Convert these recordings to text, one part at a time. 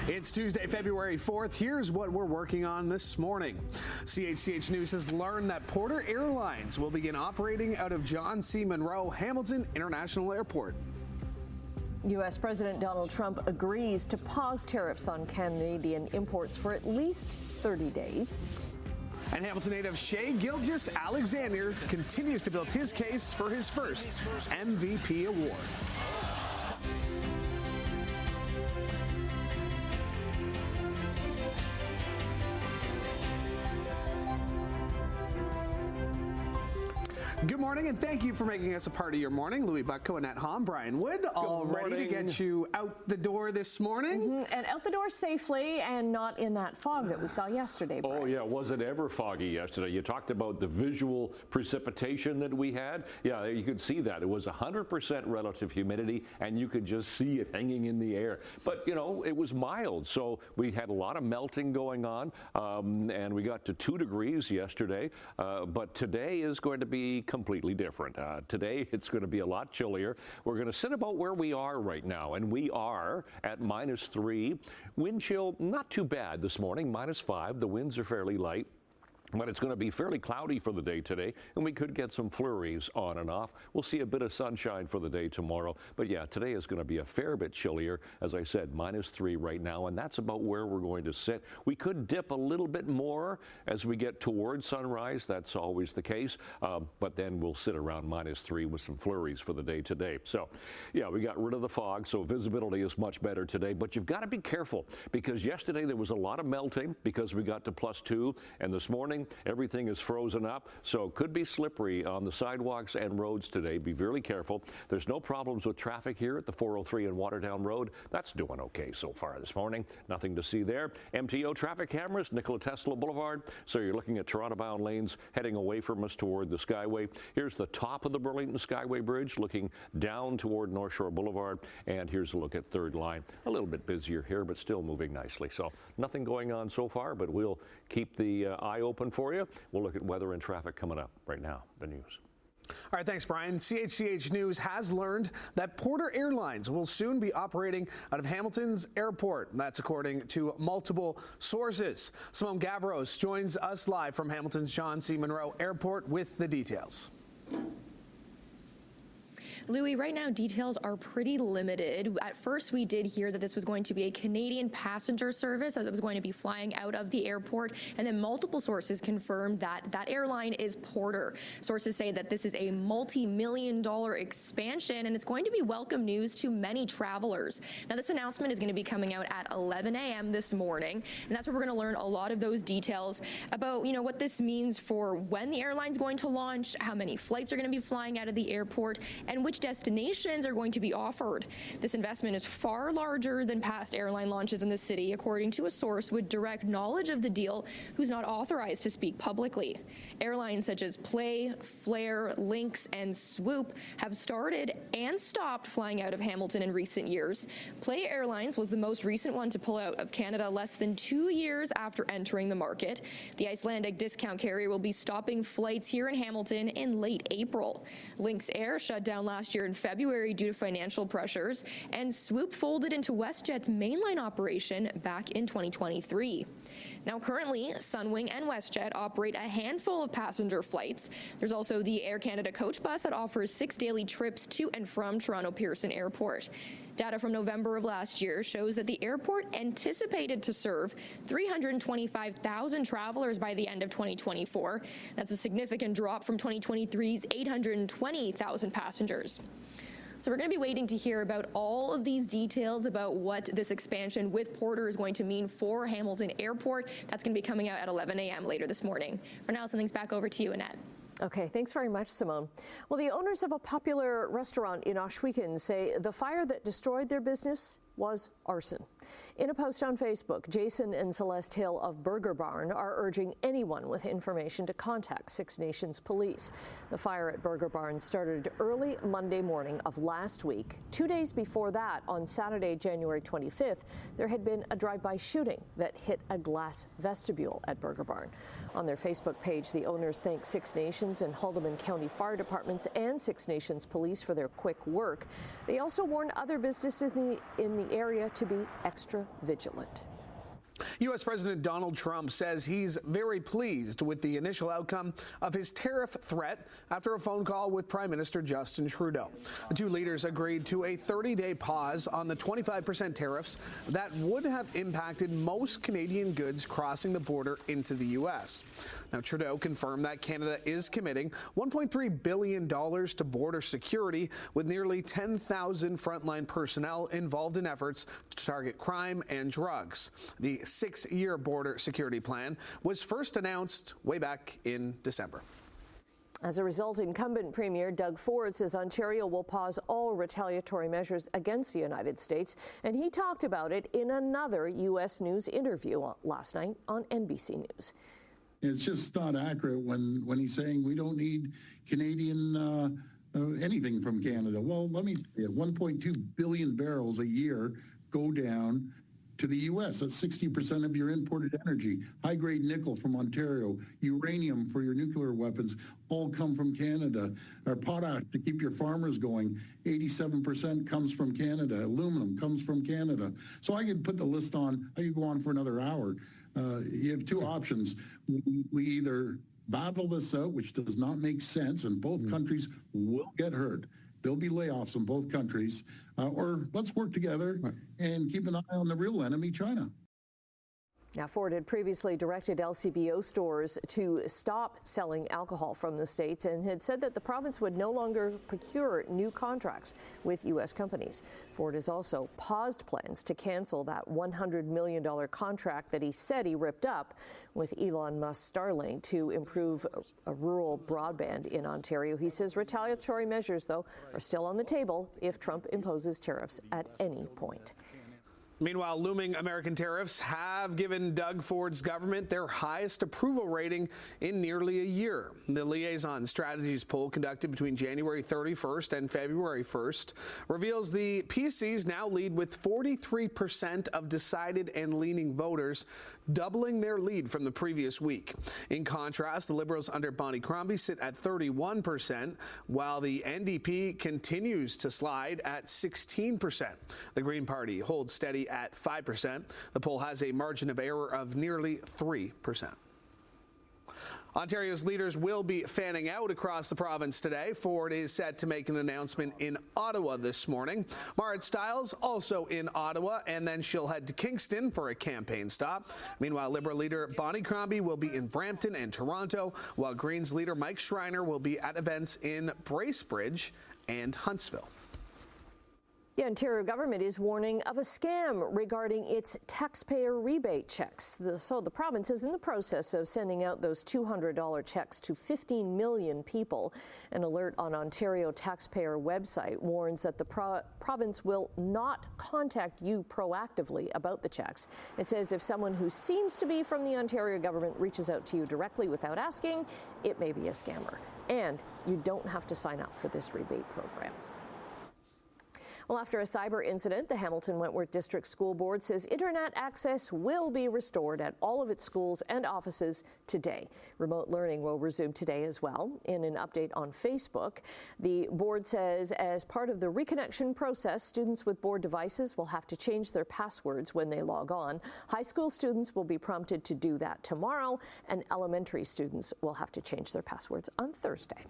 It's Tuesday, February 4th. Here's what we're working on this morning. CHCH News has learned that Porter Airlines will begin operating out of John C. Munro Hamilton International Airport. U.S. President Donald Trump agrees to pause tariffs on Canadian imports for at least 30 days. And Hamilton native Shea Gilgeous-Alexander continues to build his case for his first MVP award. Good morning, and thank you for making us a part of your morning. Louis Butko, Annette Hom, Brian Wood, all ready to get you out the door this morning. And out the door safely and not in that fog that we saw yesterday, Brian. Oh, yeah. Was it ever foggy yesterday? You talked about the visual precipitation that we had. Yeah, you could see that. It was 100% relative humidity, and you could just see it hanging in the air. But, you know, it was mild, so we had a lot of melting going on, and we got to 2 degrees yesterday. But today is going to be completely different. Today it's going to be a lot chillier. We're going to sit about where we are right now, and we are at -3. Wind chill not too bad this morning, -5. The winds are fairly light. But it's going to be fairly cloudy for the day today, and we could get some flurries on and off. We'll see a bit of sunshine for the day tomorrow. But yeah, today is going to be a fair bit chillier. As I said, -3 right now, and that's about where we're going to sit. We could dip a little bit more as we get towards sunrise. That's always the case. But then we'll sit around -3 with some flurries for the day today. So yeah, we got rid of the fog, so visibility is much better today. But you've got to be careful, because yesterday there was a lot of melting because we got to +2, and this morning everything is frozen up, so it could be slippery on the sidewalks and roads today. Be really careful. There's no problems with traffic here at the 403 and Watertown Road. That's doing okay so far this morning. Nothing to see there. MTO traffic cameras, Nikola Tesla Boulevard. So you're looking at Toronto-bound lanes heading away from us toward the Skyway. Here's the top of the Burlington Skyway Bridge looking down toward North Shore Boulevard. And here's a look at Third Line. A little bit busier here, but still moving nicely. So nothing going on so far, but we'll keep the eye open for you. We'll look at weather and traffic coming up right now. The news. All right, thanks, Brian. CHCH News has learned that Porter Airlines will soon be operating out of Hamilton's airport. That's according to multiple sources. Simone Gavros joins us live from Hamilton's John C. Munro Airport with the details. Louis, right now details are pretty limited. At first, we did hear that this was going to be a Canadian passenger service, as it was going to be flying out of the airport, and then multiple sources confirmed that that airline is Porter. Sources say that this is a multi-million-dollar expansion, and it's going to be welcome news to many travelers. Now, this announcement is going to be coming out at 11 a.m. this morning, and that's where we're going to learn a lot of those details about, what this means for when the airline's going to launch, how many flights are going to be flying out of the airport, and which destinations are going to be offered. This investment is far larger than past airline launches in the city, according to a source with direct knowledge of the deal who's not authorized to speak publicly. Airlines such as Play, Flair, Lynx, and Swoop have started and stopped flying out of Hamilton in recent years. Play Airlines was the most recent one to pull out of Canada less than 2 years after entering the market. The Icelandic discount carrier will be stopping flights here in Hamilton in late April. Lynx Air shut down last year in February due to financial pressures, and Swoop folded into WestJet's mainline operation back in 2023. Now, currently, Sunwing and WestJet operate a handful of passenger flights. There's also the Air Canada coach bus that offers 6 daily trips to and from Toronto Pearson Airport. Data from November of last year shows that the airport anticipated to serve 325,000 travelers by the end of 2024. That's a significant drop from 2023's 820,000 passengers. So we're going to be waiting to hear about all of these details about what this expansion with Porter is going to mean for Hamilton Airport. That's going to be coming out at 11 a.m. later this morning. For now, something's back over to you, Annette. Okay, thanks very much, Simone. Well, the owners of a popular restaurant in Ohsweken say the fire that destroyed their business was arson. In a post on Facebook, Jason and Celeste Hill of Burger Barn are urging anyone with information to contact Six Nations Police. The fire at Burger Barn started early Monday morning of last week. 2 days before that, on Saturday, January 25th, there had been a drive-by shooting that hit a glass vestibule at Burger Barn. On their Facebook page, the owners thank Six Nations and Haldimand County Fire Departments and Six Nations Police for their quick work. They also warn other businesses in the the area to be extra vigilant. U.S. President Donald Trump says he's very pleased with the initial outcome of his tariff threat after a phone call with Prime Minister Justin Trudeau. The two leaders agreed to a 30-day pause on the 25% tariffs that would have impacted most Canadian goods crossing the border into the U.S. Now, Trudeau confirmed that Canada is committing $1.3 billion to border security, with nearly 10,000 frontline personnel involved in efforts to target crime and drugs. The 6-year border security plan was first announced way back in December. As a result, incumbent Premier Doug Ford says Ontario will pause all retaliatory measures against the United States, and he talked about it in another U.S. News interview last night on NBC News. It's just not accurate when he's saying we don't need Canadian anything from Canada. Well, let me tell you, 1.2 billion barrels a year go down to the U.S. That's 60% of your imported energy. High-grade nickel from Ontario, uranium for your nuclear weapons, all come from Canada. Our potash to keep your farmers going, 87% comes from Canada. Aluminum comes from Canada. So I could put the list on. I could go on for another hour. You have two options. We either battle this out, which does not make sense, and both countries will get hurt. There'll be layoffs in both countries, or let's work together and keep an eye on the real enemy, China. Now, Ford had previously directed LCBO stores to stop selling alcohol from the states and had said that the province would no longer procure new contracts with U.S. companies. Ford has also paused plans to cancel that $100 million contract that he said he ripped up with Elon Musk's Starlink to improve a rural broadband in Ontario. He says retaliatory measures, though, are still on the table if Trump imposes tariffs at any point. Meanwhile, looming American tariffs have given Doug Ford's government their highest approval rating in nearly a year. The Liaison Strategies poll conducted between January 31st and February 1st reveals the PCs now lead with 43% of decided and leaning voters, doubling their lead from the previous week. In contrast, the Liberals under Bonnie Crombie sit at 31%, while the NDP continues to slide at 16%. The Green Party holds steady at 5%. The poll has a margin of error of nearly 3%. Ontario's leaders will be fanning out across the province today. Ford is set to make an announcement in Ottawa this morning. Marit Stiles also in Ottawa, and then she'll head to Kingston for a campaign stop. Meanwhile, Liberal leader Bonnie Crombie will be in Brampton and Toronto, while Greens leader Mike Schreiner will be at events in Bracebridge and Huntsville. The Ontario government is warning of a scam regarding its taxpayer rebate checks. So the province is in the process of sending out those $200 checks to 15 million people. An alert on Ontario taxpayer website warns that the province will not contact you proactively about the checks. It says if someone who seems to be from the Ontario government reaches out to you directly without asking, it may be a scammer. And you don't have to sign up for this rebate program. Well, after a cyber incident, the Hamilton Wentworth District School Board says internet access will be restored at all of its schools and offices today. Remote learning will resume today as well. In an update on Facebook, the board says as part of the reconnection process, students with board devices will have to change their passwords when they log on. High school students will be prompted to do that tomorrow, and elementary students will have to change their passwords on Thursday.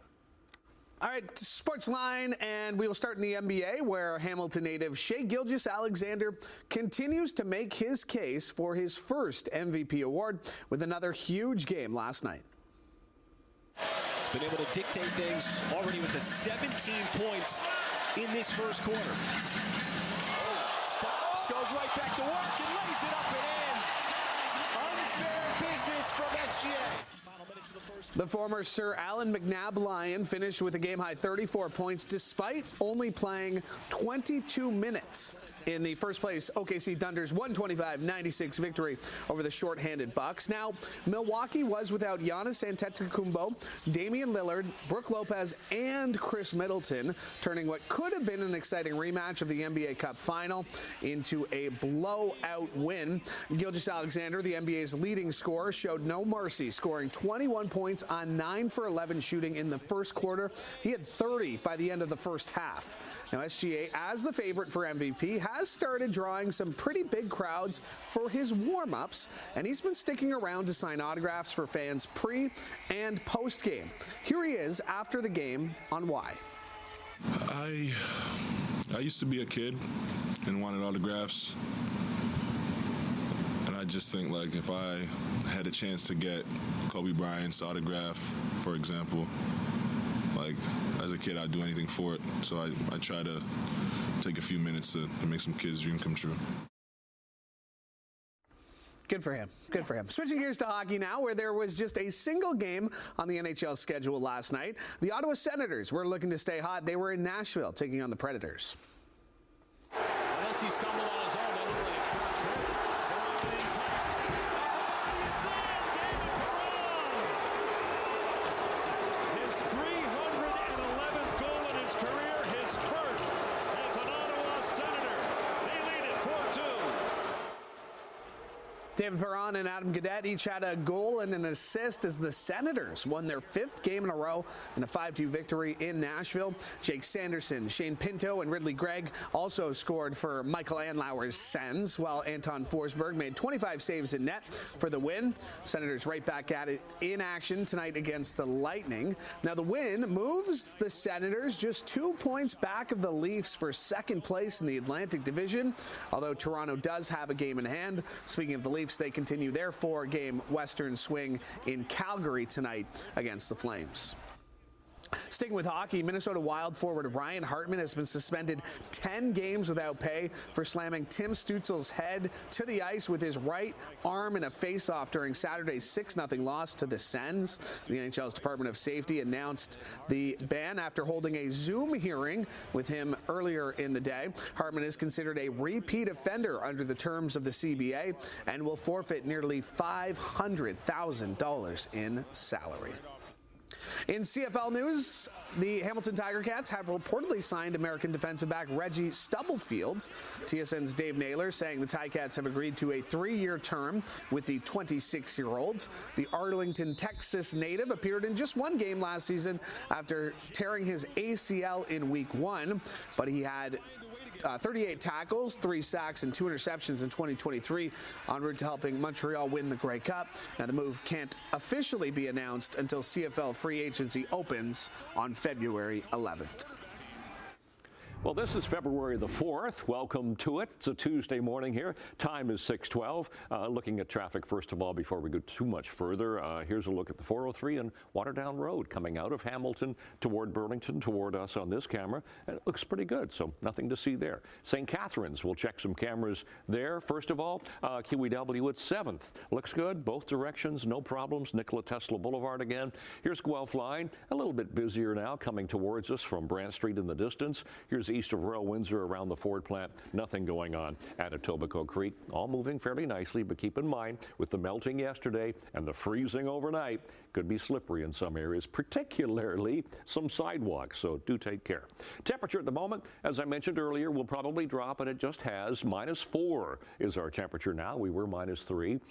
All right, sports line, and we will start in the NBA, where Hamilton native Shai Gilgeous-Alexander continues to make his case for his first MVP award with another huge game last night. He's been able to dictate things already with the 17 points in this first quarter. Stops, goes right back to work, and lays it up and in. Unfair business from SGA. The former Sir Alan McNabb Lion finished with a game-high 34 points despite only playing 22 minutes in the first-place OKC Thunder's 125-96 victory over the short-handed Bucks. Now, Milwaukee was without Giannis Antetokounmpo, Damian Lillard, Brook Lopez, and Chris Middleton, turning what could have been an exciting rematch of the NBA Cup final into a blowout win. Gilgeous-Alexander, the NBA's leading scorer showed no mercy, scoring 21 points on 9 for 11 shooting in the first quarter. He had 30 by the end of the first half. Now, SGA, as the favorite for MVP, has started drawing some pretty big crowds for his warm-ups, and he's been sticking around to sign autographs for fans pre- and post-game. Here he is after the game on why. I used to be a kid and wanted autographs. And I just think, like, if I had a chance to get Kobe Bryant's autograph, for example, like, as a kid, I'd do anything for it. So I try to take a few minutes to make some kids' dream come true. Good for him. Good for him. Switching gears to hockey now, where there was just a single game on the NHL schedule last night. The Ottawa Senators were looking to stay hot. They were in Nashville taking on the Predators. Unless he stumbled on his own, that looked like a short trip. They're in time. It's in, David Perron! His 311th goal in his career, his first as an Ottawa Senator. They lead it 4-2. David Perron and Adam Gaudette each had a goal and an assist as the Senators won their 5th game in a row in a 5-2 victory in Nashville. Jake Sanderson, Shane Pinto, and Ridley Gregg also scored for Michael Anlauer's Sens, while Anton Forsberg made 25 saves in net for the win. Senators right back at it in action tonight against the Lightning. Now the win moves the Senators just 2 points back of the Leafs for second place in the Atlantic Division, although Toronto does have a game in hand. Speaking of the Leafs, they continue their 4-game Western swing in Calgary tonight against the Flames. Sticking with hockey, Minnesota Wild forward Ryan Hartman has been suspended 10 games without pay for slamming Tim Stützle's head to the ice with his right arm in a face-off during Saturday's 6-0 loss to the Sens. The NHL's Department of Safety announced the ban after holding a Zoom hearing with him earlier in the day. Hartman is considered a repeat offender under the terms of the CBA and will forfeit nearly $500,000 in salary. In CFL news, the Hamilton Tiger Cats have reportedly signed American defensive back Reggie Stubblefield. TSN's Dave Naylor saying the Ticats have agreed to a 3-year term with the 26-year-old. The Arlington, Texas native appeared in just one game last season after tearing his ACL in Week 1, but he had 38 tackles, 3 sacks, and 2 interceptions in 2023, en route to helping Montreal win the Grey Cup. Now, the move can't officially be announced until CFL free agency opens on February 11th. Well, this is February the 4th. Welcome to it. It's a Tuesday morning here. Time is 6:12. Looking at traffic, first of all, before we go too much further, here's a look at the 403 and Waterdown Road coming out of Hamilton toward Burlington, toward us on this camera. And it looks pretty good, so nothing to see there. St. Catharines, we'll check some cameras there. First of all, QEW at 7th. Looks good, both directions, no problems. Nikola Tesla Boulevard again. Here's Guelph Line, a little bit busier now, coming towards us from Brant Street in the distance. Here's east of Royal Windsor around the Ford plant. Nothing going on at Etobicoke Creek. All moving fairly nicely, but keep in mind, with the melting yesterday and the freezing overnight, could be slippery in some areas, particularly some sidewalks, so do take care. Temperature at the moment, as I mentioned earlier, will probably drop, and it just has. -4 is our temperature now. We were -3.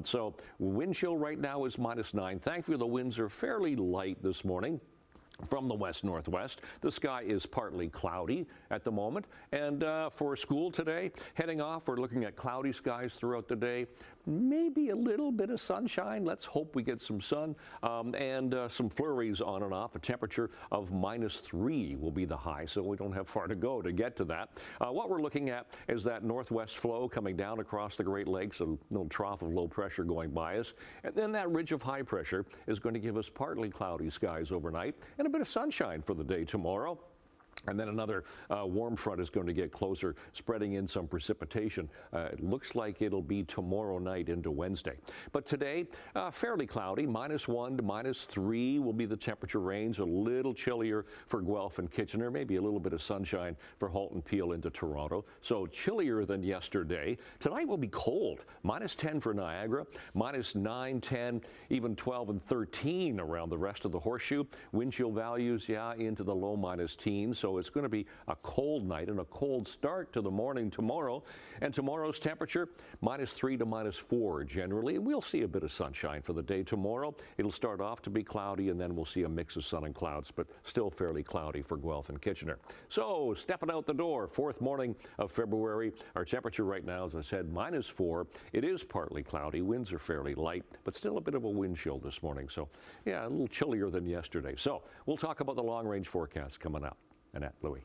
So wind chill right now is -9. Thankfully, the winds are fairly light this morning. From the west-northwest, the sky is partly cloudy at the moment, and for school today, heading off, we're looking at cloudy skies throughout the day. Maybe a little bit of sunshine. Let's hope we get some sun and some flurries on and off. A temperature of -3 will be the high, so we don't have far to go to get to that. What we're looking at is that northwest flow coming down across the Great Lakes, a little trough of low pressure going by us, and then that ridge of high pressure is going to give us partly cloudy skies overnight and a bit of sunshine for the day tomorrow. And then another warm front is going to get closer, spreading in some precipitation. It looks like it'll be tomorrow night into Wednesday. But today, fairly cloudy, -1 to -3 will be the temperature range. A little chillier for Guelph and Kitchener, maybe a little bit of sunshine for Halton Peel into Toronto. So chillier than yesterday. Tonight will be cold, -10 for Niagara, -9, 10, even 12 and 13 around the rest of the horseshoe. Wind chill values, into the low -teens. So so it's going to be a cold night and a cold start to the morning tomorrow. And tomorrow's temperature, -3 to -4 generally. We'll see a bit of sunshine for the day tomorrow. It'll start off to be cloudy, and then we'll see a mix of sun and clouds, but still fairly cloudy for Guelph and Kitchener. So, stepping out the door, fourth morning of February. Our temperature right now, as I said, -4. It is partly cloudy. Winds are fairly light, but still a bit of a wind chill this morning. So, yeah, a little chillier than yesterday. So, we'll talk about the long-range forecast coming up. Annette, Louis.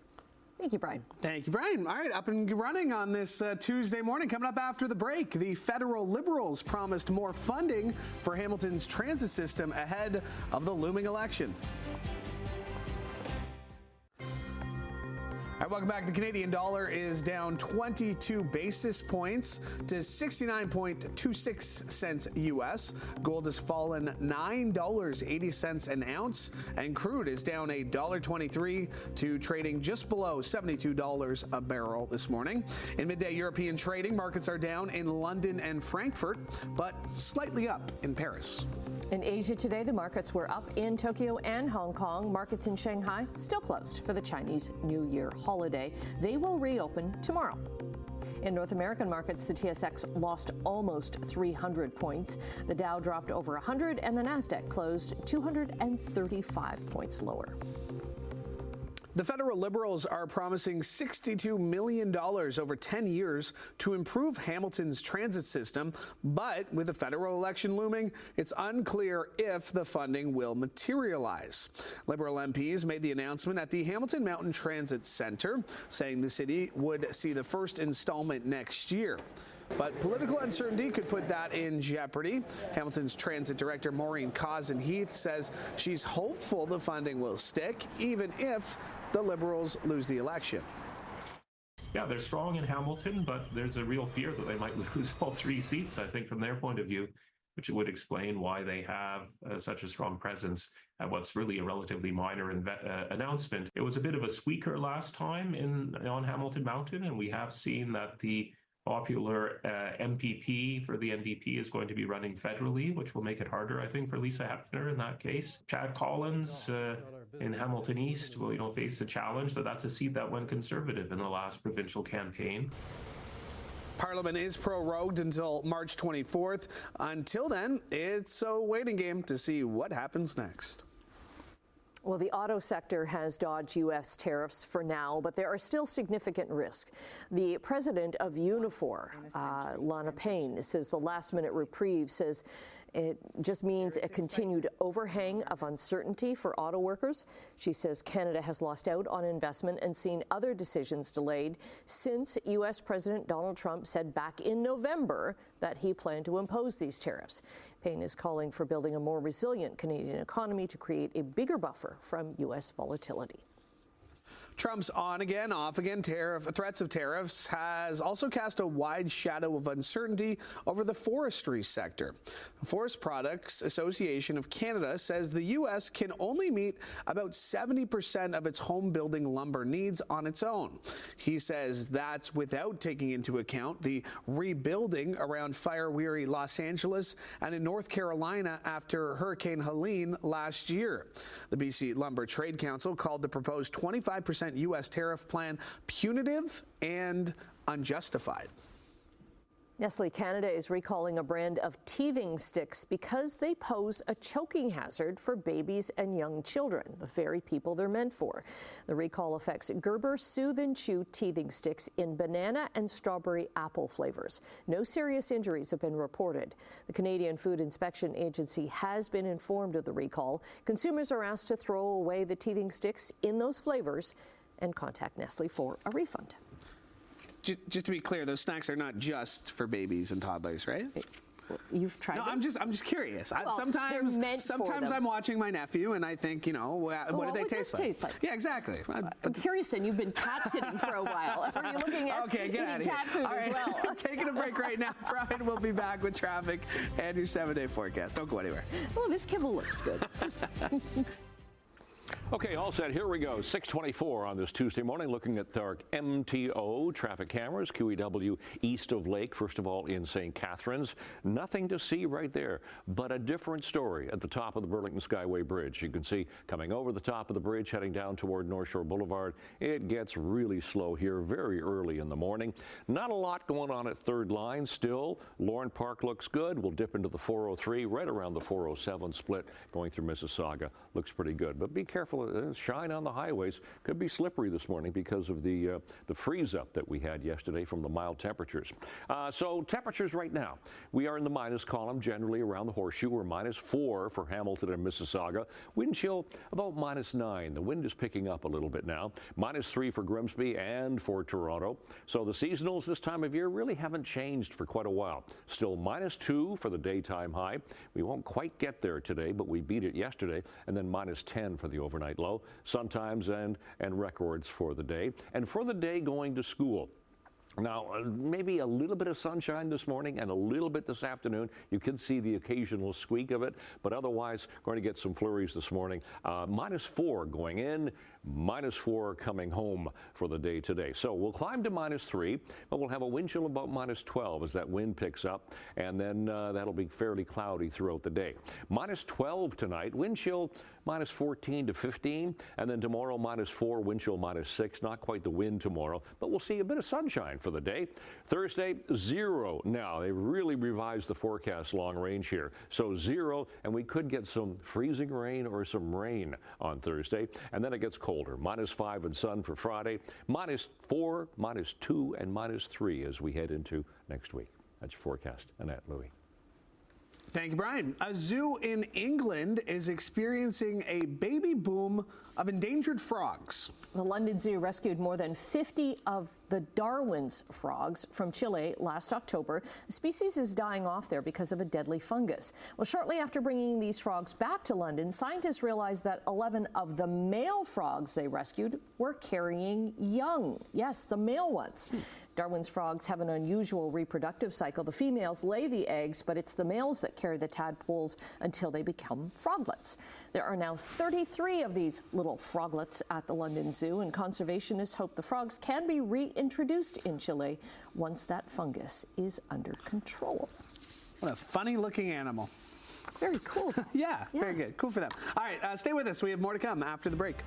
Thank you, Brian. Thank you, Brian. All right, up and running on this Tuesday morning. Coming up after the break, the federal Liberals promised more funding for Hamilton's transit system ahead of the looming election. All right, welcome back. The Canadian dollar is down 22 basis points to 69.26 cents U.S. Gold has fallen $9.80 an ounce, and crude is down $1.23 to trading just below $72 a barrel this morning. In midday European trading, markets are down in London and Frankfurt, but slightly up in Paris. In Asia today, the markets were up in Tokyo and Hong Kong. Markets in Shanghai still closed for the Chinese New Year holiday. They will reopen tomorrow. In North American markets, the TSX lost almost 300 points. The Dow dropped over 100, and the Nasdaq closed 235 points lower. The federal Liberals are promising $62 million over 10 years to improve Hamilton's transit system, but with the federal election looming, it's unclear if the funding will materialize. Liberal MPs made the announcement at the Hamilton Mountain Transit Center, saying the city would see the first installment next year. But political uncertainty could put that in jeopardy. Hamilton's transit director, Maureen Causen-Heath, says she's hopeful the funding will stick, even if the Liberals lose the election. Yeah, they're strong in Hamilton, but there's a real fear that they might lose all 3 seats, I think, from their point of view, which would explain why they have such a strong presence at what's really a relatively minor announcement. It was a bit of a squeaker last time on Hamilton Mountain, and we have seen that the popular MPP for the NDP is going to be running federally, which will make it harder, I think, for Lisa Hepner in that case. Chad Collins in Hamilton East will, face the challenge that's a seat that went conservative in the last provincial campaign. Parliament is prorogued until March 24th. Until then, it's a waiting game to see what happens next. Well, the auto sector has dodged U.S. tariffs for now, but there are still significant risks. The president of Unifor, Lana Payne, says the last-minute reprieve says it just means a continued overhang of uncertainty for auto workers. She says Canada has lost out on investment and seen other decisions delayed since U.S. President Donald Trump said back in November that he planned to impose these tariffs. Payne is calling for building a more resilient Canadian economy to create a bigger buffer from U.S. volatility. Trump's on-again, off-again threats of tariffs has also cast a wide shadow of uncertainty over the forestry sector. The Forest Products Association of Canada says the U.S. can only meet about 70% of its home-building lumber needs on its own. He says that's without taking into account the rebuilding around fire-weary Los Angeles and in North Carolina after Hurricane Helene last year. The BC Lumber Trade Council called the proposed 25% U.S. tariff plan punitive and unjustified. Nestle Canada is recalling a brand of teething sticks because they pose a choking hazard for babies and young children, the very people they're meant for. The recall affects Gerber Soothe and Chew teething sticks in banana and strawberry apple flavors. No serious injuries have been reported. The Canadian Food Inspection Agency has been informed of the recall. Consumers are asked to throw away the teething sticks in those flavors and contact Nestle for a refund. Just to be clear, those snacks are not just for babies and toddlers, right? You've tried them? I'm just curious. Well, sometimes I'm watching my nephew and I think, what do they taste like? Yeah, exactly. I'm curious, and you've been cat sitting for a while. Are you looking at get out of cat here. food as well? Taking a break right now. Brian will be back with traffic and your 7-day forecast. Don't go anywhere. Oh, this kibble looks good. Okay, all set. Here we go. 6:24 on this Tuesday morning, looking at our MTO traffic cameras, QEW east of Lake, first of all in St. Catharines. Nothing to see right there, but a different story at the top of the Burlington Skyway Bridge. You can see coming over the top of the bridge, heading down toward North Shore Boulevard, it gets really slow here very early in the morning. Not a lot going on at Third Line still. Lorne Park looks good. We'll dip into the 403, right around the 407 split going through Mississauga. Looks pretty good, but be careful. Shine on the highways. Could be slippery this morning because of the freeze up that we had yesterday from the mild temperatures. So temperatures right now, we are in the minus column generally around the Horseshoe. We're -4 for Hamilton and Mississauga. Wind chill about -9. The wind is picking up a little bit now. -3 for Grimsby and for Toronto. So the seasonals this time of year really haven't changed for quite a while. Still -2 for the daytime high. We won't quite get there today, but we beat it yesterday. And then -10 for the overnight low, sun times and records for the day. And for the day going to school. Now, maybe a little bit of sunshine this morning and a little bit this afternoon. You can see the occasional squeak of it, but otherwise going to get some flurries this morning. -4 going in, -4 coming home for the day today. So we'll climb to -3, but we'll have a wind chill about -12 as that wind picks up, and then that'll be fairly cloudy throughout the day. -12 tonight, wind chill -14 to 15, and then tomorrow -4, wind chill -6. Not quite the wind tomorrow, but we'll see a bit of sunshine for the day. Thursday, 0. Now, they really revised the forecast long range here. So 0, and we could get some freezing rain or some rain on Thursday. And then it gets colder. -5 and sun for Friday. -4, -2, and -3 as we head into next week. That's your forecast. Annette, Louis. Thank you, Brian. A zoo in England is experiencing a baby boom of endangered frogs. The London Zoo rescued more than 50 of the Darwin's frogs from Chile last October. The species is dying off there because of a deadly fungus. Well, shortly after bringing these frogs back to London, scientists realized that 11 of the male frogs they rescued were carrying young. Yes, the male ones. Darwin's frogs have an unusual reproductive cycle. The females lay the eggs, but it's the males that carry the tadpoles until they become froglets. There are now 33 of these little froglets at the London Zoo, and conservationists hope the frogs can be reintroduced in Chile once that fungus is under control. What a funny-looking animal. Very cool. Yeah, very good. Cool for them. All right, stay with us. We have more to come after the break.